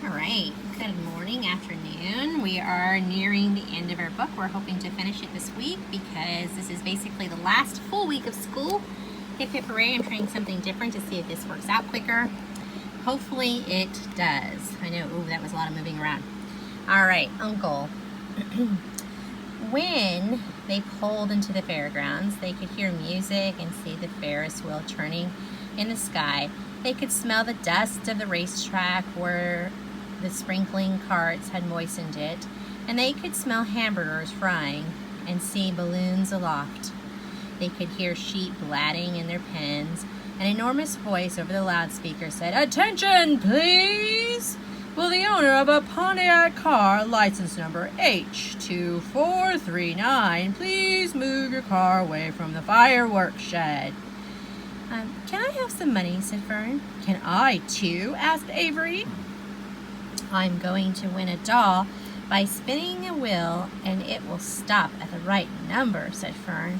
All right, good morning, afternoon. We are nearing the end of our book. We're hoping to finish it this week because this is basically the last full week of school. Hip hip hooray, I'm trying something different to see if this works out quicker. Hopefully it does. I know, ooh, that was a lot of moving around. All right, Uncle. When they pulled into the fairgrounds, they could hear music and see the Ferris wheel turning in the sky. They could smell the dust of the racetrack where the sprinkling carts had moistened it, and they could smell hamburgers frying and see balloons aloft. They could hear sheep blatting in their pens. An enormous voice over the loudspeaker said, "Attention, please! Will the owner of a Pontiac car, license number H2439, please move your car away from the fireworks shed?" Can I have some money?" said Fern. "Can I too?" asked Avery. "I'm going to win a doll by spinning a wheel, and it will stop at the right number," said Fern.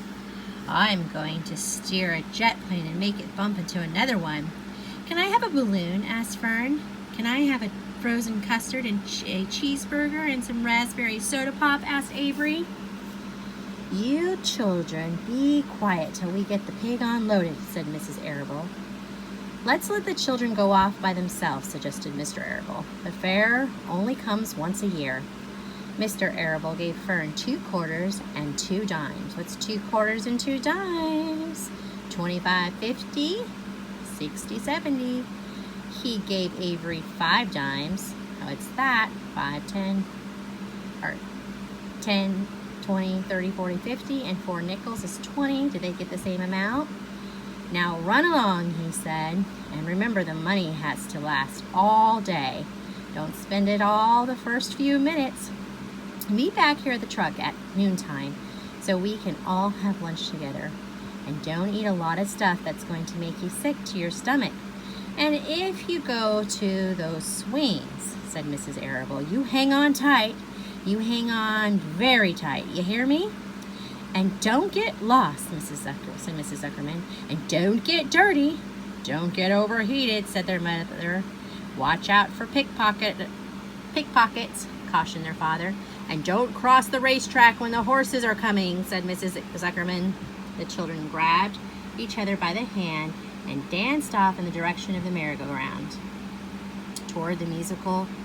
"I'm going to steer a jet plane and make it bump into another one." "Can I have a balloon?" asked Fern. "Can I have a frozen custard and a cheeseburger and some raspberry soda pop?" asked Avery. "You children, be quiet till we get the pig unloaded," said Mrs. Arable. "Let's let the children go off by themselves," suggested Mr. Arable. "The fair only comes once a year." Mr. Arable gave Fern 2 quarters and 2 dimes. What's 2 quarters and 2 dimes? 25, 50, 60, 70. He gave Avery 5 dimes. What's that? 5, 10, or 10, 20, 30, 40, 50, and 4 nickels is 20. Did they get the same amount? "Now run along," he said, "and remember the money has to last all day. Don't spend it all the first few minutes. Be back here at the truck at noontime so we can all have lunch together. And don't eat a lot of stuff that's going to make you sick to your stomach. And if you go to those swings," said Mrs. Arable, "you hang on tight. You hang on very tight. You hear me? And don't get lost," said Mrs. Zuckerman. "And don't get dirty. Don't get overheated," said their mother. "Watch out for pickpockets," cautioned their father. "And don't cross the racetrack when the horses are coming," said Mrs. Zuckerman. The children grabbed each other by the hand and danced off in the direction of the merry-go-round, toward the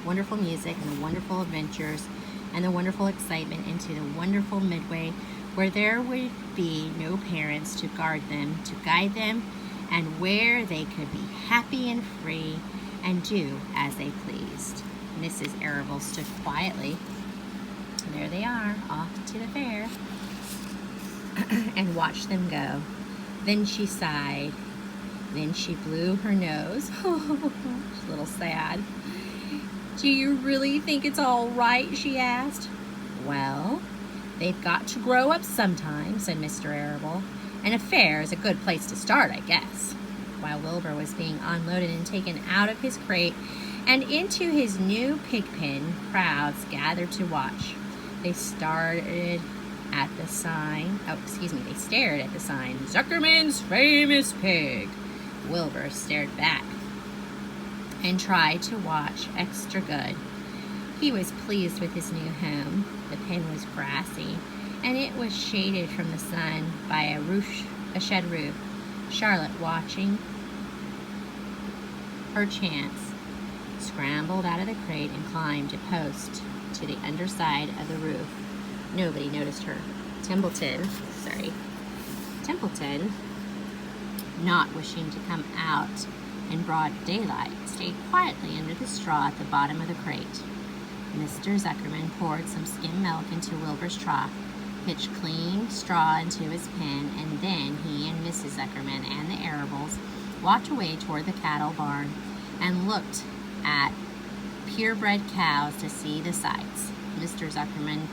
wonderful music and the wonderful adventures and the wonderful excitement into the wonderful midway, where there would be no parents to guard them, to guide them, and where they could be happy and free and do as they pleased. Mrs. Arable stood quietly. There they are, off to the fair, and watched them go. Then she sighed. Then she blew her nose. She's a little sad. "Do you really think it's all right?" she asked. "Well, they've got to grow up sometime," said Mr. Arable. "And a fair is a good place to start, I guess." While Wilbur was being unloaded and taken out of his crate and into his new pig pen, crowds gathered to watch. They stared at the sign, "Zuckerman's Famous Pig." Wilbur stared back and tried to watch extra good. He was pleased with his new home. The pen was grassy, and it was shaded from the sun by a shed roof. Charlotte, watching her chance, scrambled out of the crate and climbed a post to the underside of the roof. Nobody noticed her. Templeton, not wishing to come out in broad daylight, stayed quietly under the straw at the bottom of the crate. Mr. Zuckerman poured some skim milk into Wilbur's trough, pitched clean straw into his pen, and then he and Mrs. Zuckerman and the Arables walked away toward the cattle barn and looked at purebred cows to see the sights. Mr. Zuckerman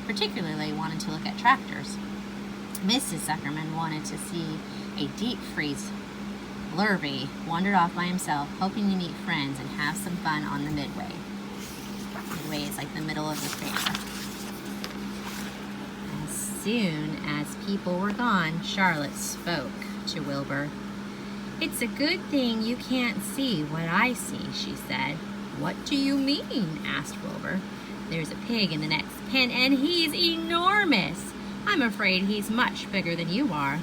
particularly wanted to look at tractors. Mrs. Zuckerman wanted to see a deep freeze. Lurvy wandered off by himself, hoping to meet friends and have some fun on the midway. Midway is like the middle of the fair. As soon as people were gone, Charlotte spoke to Wilbur. It's a good thing you can't see what I see, she said. What do you mean? Asked Wilbur. There's a pig in the next pen, and he's enormous. I'm afraid he's much bigger than you are.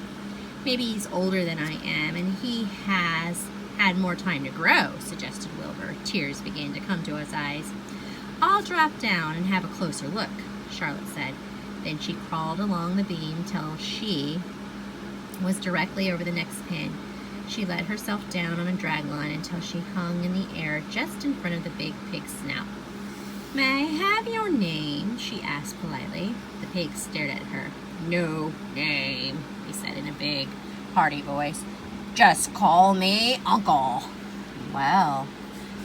Maybe he's older than I am, and he has had more time to grow, suggested Wilbur. Tears began to come to his eyes. I'll drop down and have a closer look, Charlotte said. Then she crawled along the beam till she was directly over the next pin. She let herself down on a drag line until she hung in the air just in front of the big pig's snout. May I have your name? She asked politely. The pig stared at her. No name, he said in a big, hearty voice. Just call me Uncle. Well,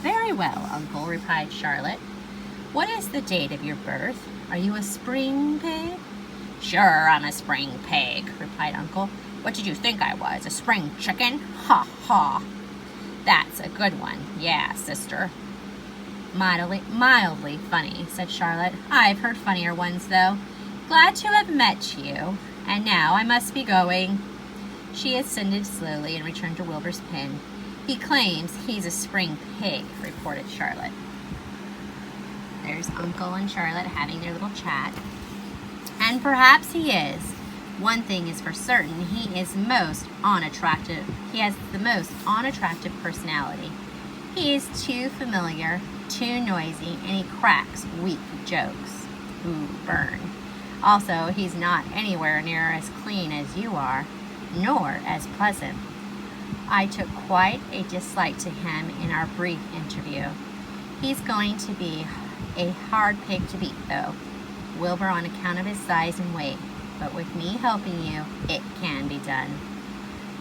very well, Uncle, replied Charlotte. What is the date of your birth? Are you a spring pig? Sure, I'm a spring pig, replied Uncle. What did you think I was, a spring chicken? Ha ha. That's a good one. Yeah, sister. Mildly funny, said Charlotte. I've heard funnier ones, though. Glad to have met you. And now I must be going. She ascended slowly and returned to Wilbur's pen. He claims he's a spring pig, reported Charlotte. There's Uncle and Charlotte having their little chat. And perhaps he is. One thing is for certain, he is most unattractive. He has the most unattractive personality. He is too familiar, too noisy, and he cracks weak jokes. Ooh, burn. Also, he's not anywhere near as clean as you are, nor as pleasant. I took quite a dislike to him in our brief interview. He's going to be a hard pig to beat, though, Wilbur, on account of his size and weight. But with me helping you, it can be done.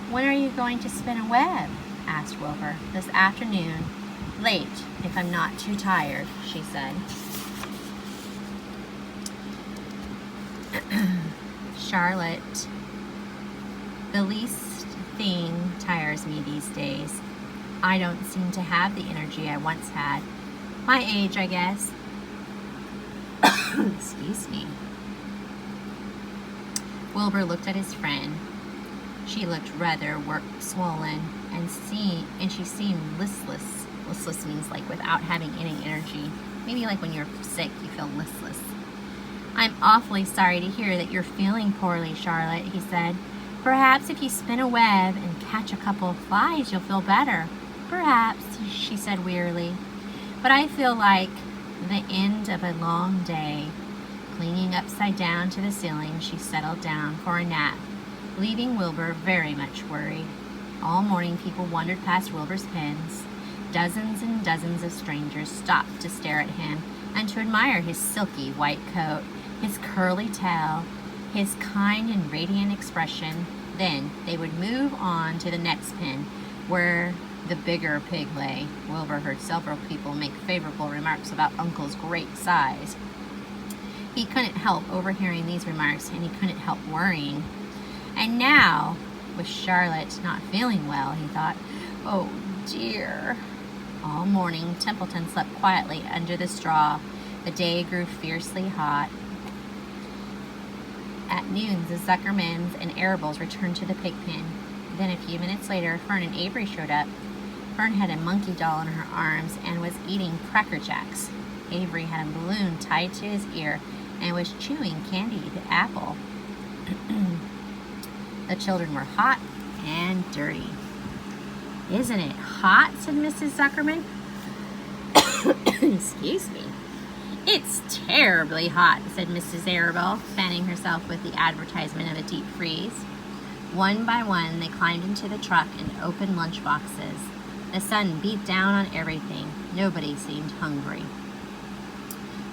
When are you going to spin a web? Asked Wilbur. This afternoon. Late, if I'm not too tired, she said. Charlotte, the least thing tires me these days. I don't seem to have the energy I once had. My age, I guess. Excuse me. Wilbur looked at his friend. She looked rather work-swollen, and she seemed listless. Listless means like without having any energy. Maybe like when you're sick, you feel listless. I'm awfully sorry to hear that you're feeling poorly, Charlotte, he said. Perhaps if you spin a web and catch a couple of flies, you'll feel better. Perhaps, she said wearily. But I feel like the end of a long day. Clinging upside down to the ceiling, she settled down for a nap, leaving Wilbur very much worried. All morning people wandered past Wilbur's pens. Dozens and dozens of strangers stopped to stare at him and to admire his silky white coat, his curly tail, his kind and radiant expression. Then they would move on to the next pen, where the bigger pig lay. Wilbur heard several people make favorable remarks about Uncle's great size. He couldn't help overhearing these remarks, and he couldn't help worrying. And now, with Charlotte not feeling well, he thought, oh dear. All morning, Templeton slept quietly under the straw. The day grew fiercely hot. At noon, the Zuckermans and Arables returned to the pig pen. Then a few minutes later, Fern and Avery showed up. Fern had a monkey doll in her arms and was eating Cracker Jacks. Avery had a balloon tied to his ear and was chewing candied apple. The children were hot and dirty. Isn't it hot? Said Mrs. Zuckerman. Excuse me. It's terribly hot, said Mrs. Arabelle, fanning herself with the advertisement of a deep freeze. One by one, they climbed into the truck and opened lunch boxes. The sun beat down on everything. Nobody seemed hungry.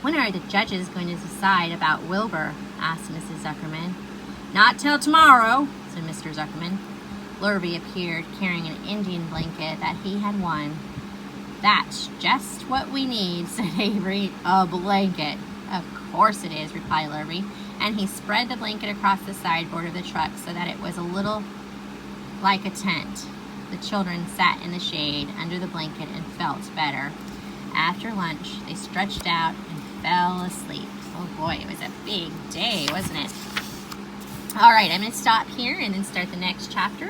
When are the judges going to decide about Wilbur? Asked Mrs. Zuckerman. Not till tomorrow, said Mr. Zuckerman. Lurvy appeared carrying an Indian blanket that he had won. That's just what we need, said Avery. A blanket. Of course it is, replied Lurvy, and he spread the blanket across the sideboard of the truck so that it was a little like a tent. The children sat in the shade under the blanket and felt better. After lunch, they stretched out and fell asleep. Oh boy, it was a big day, wasn't it? All right, I'm going to stop here and then start the next chapter.